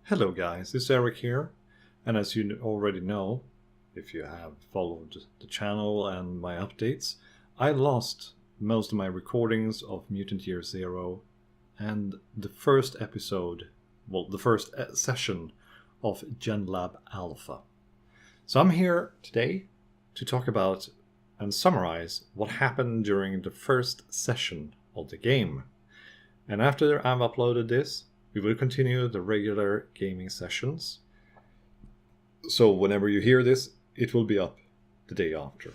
Hello guys, it's Eric here, and as you already know, if you have followed the channel and my updates, I lost most of my recordings of Mutant Year Zero and the first episode, the first session of Genlab Alpha. So I'm here today to talk about and summarize what happened during the first session of the game. And after I've uploaded this, we will continue the regular gaming sessions. So whenever you hear this, it will be up the day after.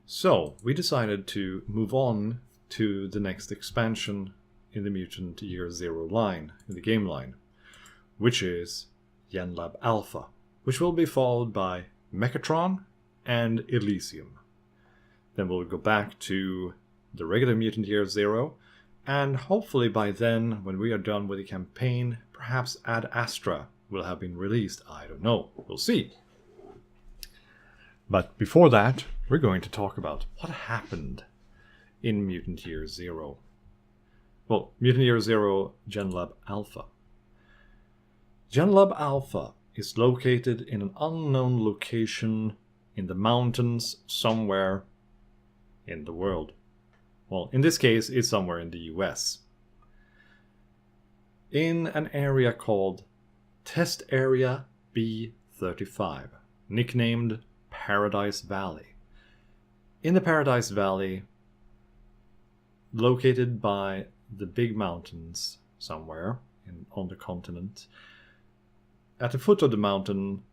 So we decided to move on to the next expansion in the Mutant Year Zero line, in the game line, which is Genlab Alpha, which will be followed by Mechatron and Elysium. Then we'll go back to the regular Mutant Year Zero, and hopefully by then, when we are done with the campaign, perhaps Ad Astra will have been released. I don't know. We'll see. But before that, we're going to talk about what happened in Mutant Year Zero. Well, Mutant Year Zero Genlab Alpha. Genlab Alpha is located in an unknown location in the mountains somewhere in the world. Well, in this case, it's somewhere in the US. In an area called Test Area B35, nicknamed Paradise Valley. In the Paradise Valley, located by the big mountains somewhere on the continent, at the foot of the mountain,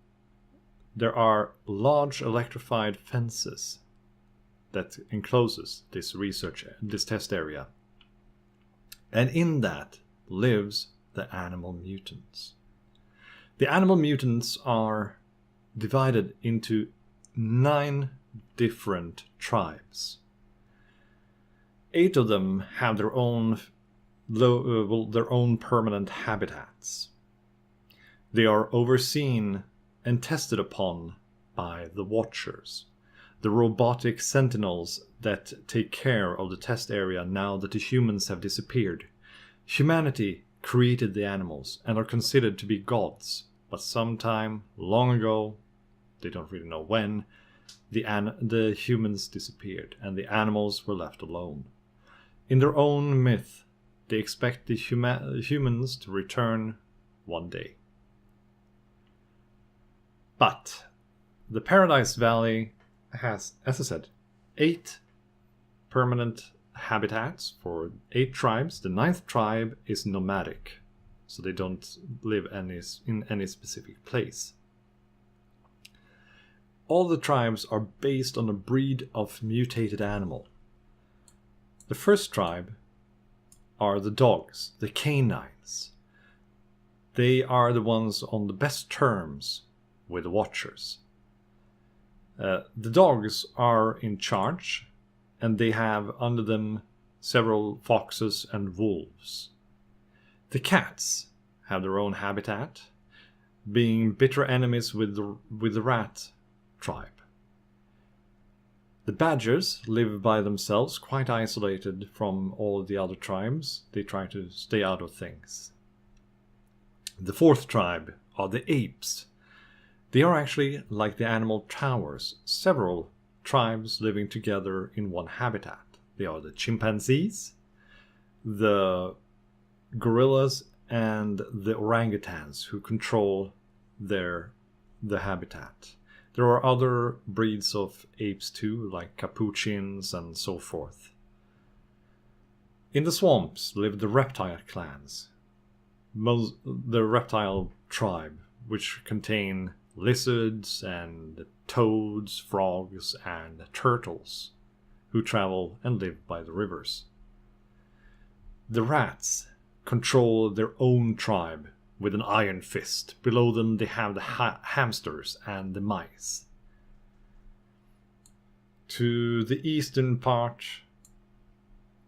there are large electrified fences that encloses this test area. And in that lives the animal mutants. The animal mutants are divided into 9 different tribes. 8 of them have their own permanent habitats. They are overseen and tested upon by the Watchers, the robotic sentinels that take care of the test area now that the humans have disappeared. Humanity created the animals and are considered to be gods, but sometime long ago, they don't really know when, the humans disappeared and the animals were left alone. In their own myth, they expect the humans to return one day. But the Paradise Valley has, as I said, 8 permanent habitats for 8 tribes. The 9th tribe is nomadic, so they don't live in any specific place. All the tribes are based on a breed of mutated animal. The first tribe are the dogs, the canines. They are the ones on the best terms with the Watchers. The dogs are in charge, and they have under them several foxes and wolves. The cats have their own habitat, being bitter enemies with the rat tribe. The badgers live by themselves, quite isolated from all the other tribes. They try to stay out of things. The 4th tribe are the apes. They are actually like the animal towers, several tribes living together in one habitat. They are the chimpanzees, the gorillas, and the orangutans who control the habitat. There are other breeds of apes too, like capuchins and so forth. In the swamps live the reptile clans, the reptile tribe, which contain lizards and toads, frogs, and turtles, who travel and live by the rivers. The rats control their own tribe with an iron fist. Below them they have the hamsters and the mice. To the eastern part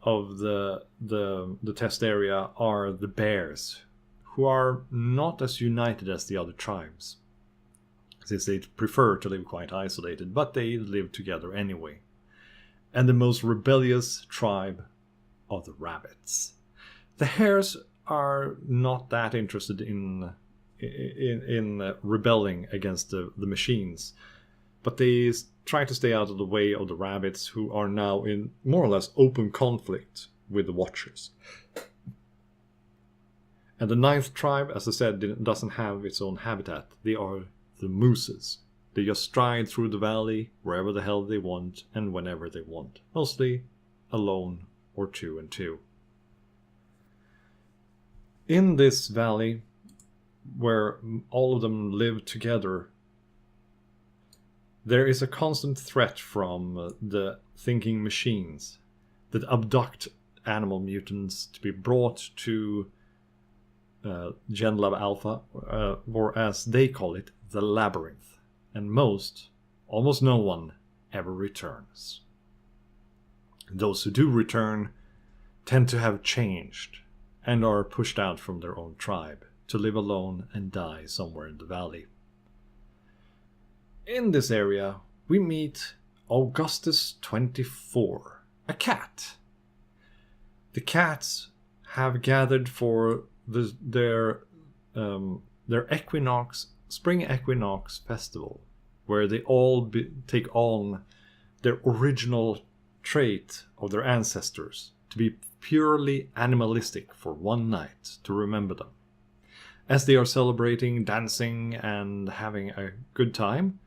of the test area are the bears, who are not as united as the other tribes, since they prefer to live quite isolated, but they live together anyway. And the most rebellious tribe are the rabbits. The hares are not that interested in rebelling against the machines, but they try to stay out of the way of the rabbits, who are now in more or less open conflict with the Watchers. And the 9th tribe, as I said, doesn't have its own habitat. They are the mooses. They just stride through the valley wherever the hell they want and whenever they want. Mostly alone or 2 and 2. In this valley, where all of them live together, there is a constant threat from the thinking machines that abduct animal mutants to be brought to Genlab Alpha, or as they call it, the Labyrinth. And almost no one, ever returns. Those who do return tend to have changed and are pushed out from their own tribe to live alone and die somewhere in the valley. In this area, we meet Augustus 24, a cat. The cats have gathered for their spring equinox festival, where they all take on their original trait of their ancestors, to be purely animalistic for one night to remember them. As they are celebrating, dancing, and having a good time,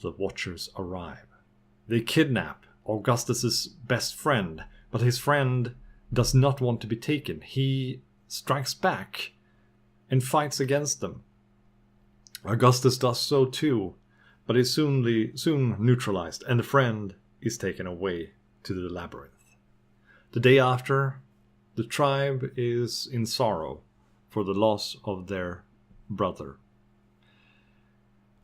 the Watchers arrive. They kidnap Augustus's best friend, but his friend does not want to be taken. He strikes back and fights against them. Augustus does so too, but is soon neutralized, and the friend is taken away to the labyrinth. The day after, the tribe is in sorrow for the loss of their brother.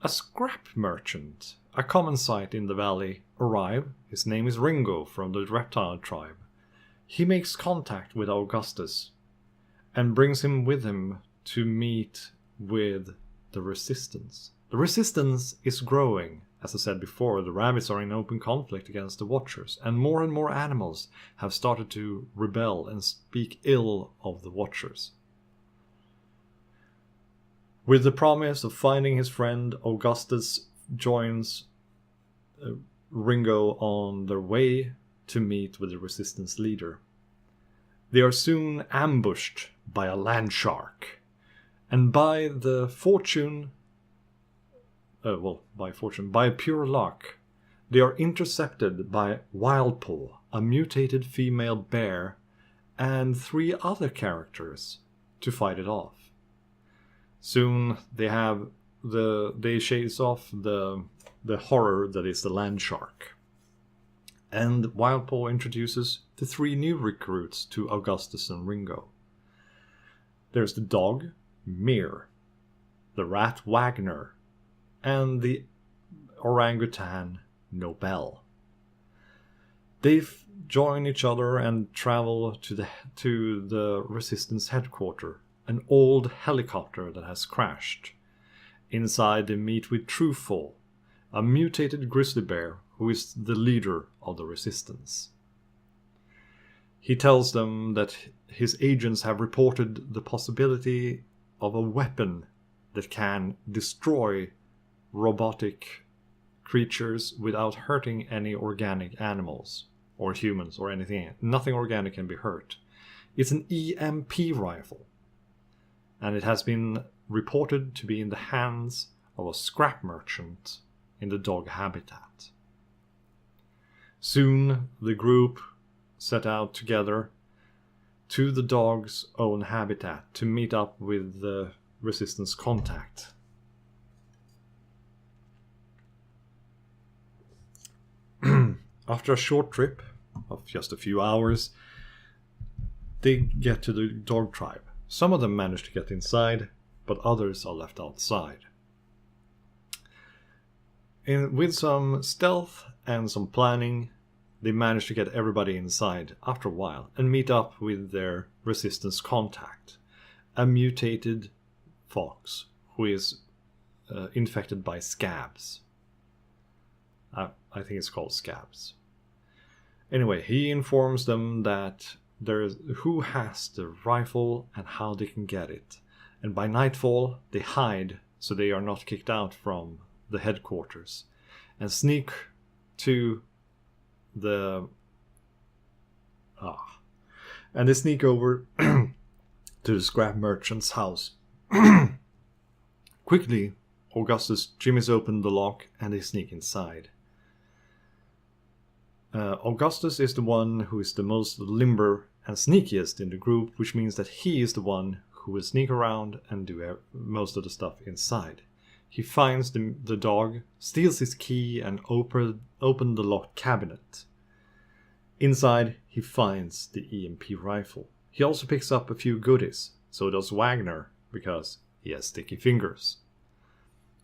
A scrap merchant, a common sight in the valley, arrives. His name is Ringo from the reptile tribe. He makes contact with Augustus and brings him with him to meet with the Resistance. The Resistance is growing. As I said before, the rabbits are in open conflict against the Watchers, and more animals have started to rebel and speak ill of the Watchers. With the promise of finding his friend, Augustus joins Ringo on their way to meet with the Resistance leader. They are soon ambushed by a land shark, and by pure luck, they are intercepted by Wildpaw, a mutated female bear, and 3 other characters to fight it off. Soon they chase off the horror that is the land shark. And Wildpaw introduces the 3 new recruits to Augustus and Ringo. There's the dog, Mir, the rat, Wagner, and the orangutan, Nobel. They join each other and travel to the Resistance headquarters, an old helicopter that has crashed. Inside they meet with Truefall, a mutated grizzly bear who is the leader of the Resistance. He tells them that his agents have reported the possibility of a weapon that can destroy robotic creatures without hurting any organic animals or humans or anything. Nothing organic can be hurt. It's an EMP rifle, and it has been reported to be in the hands of a scrap merchant in the dog habitat. Soon the group set out together to the dog's own habitat to meet up with the Resistance contact. After a short trip of just a few hours, they get to the dog tribe. Some of them manage to get inside, but others are left outside. With some stealth and some planning, they manage to get everybody inside after a while and meet up with their Resistance contact, a mutated fox who is infected by scabs. I think it's called scabs. Anyway, he informs them that who has the rifle and how they can get it. And by nightfall, they hide so they are not kicked out from the headquarters and sneak to the and they sneak over to the scrap merchant's house. Quickly, Augustus jimmies open the lock and they sneak inside. Augustus is the one who is the most limber and sneakiest in the group, which means that he is the one who will sneak around and do most of the stuff inside. He finds the dog, steals his key, and open the locked cabinet. Inside, he finds the EMP rifle. He also picks up a few goodies, so does Wagner, because he has sticky fingers.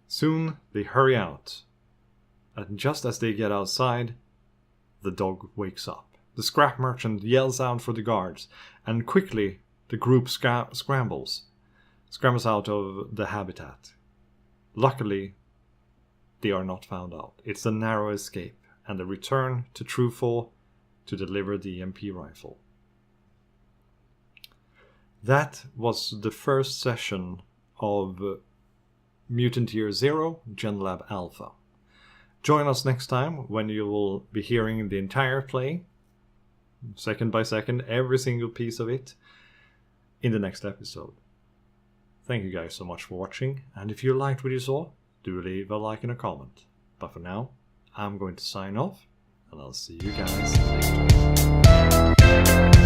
Soon, they hurry out, and just as they get outside, the dog wakes up. The scrap merchant yells out for the guards, and quickly the group scrambles out of the habitat. Luckily, they are not found out. It's a narrow escape, and they return to Truffaut to deliver the EMP rifle. That was the first session of Mutant Year Zero, Genlab Alpha. Join us next time when you will be hearing the entire play, second by second, every single piece of it, in the next episode. Thank you guys so much for watching, and if you liked what you saw, do leave a like and a comment. But for now, I'm going to sign off, and I'll see you guys later.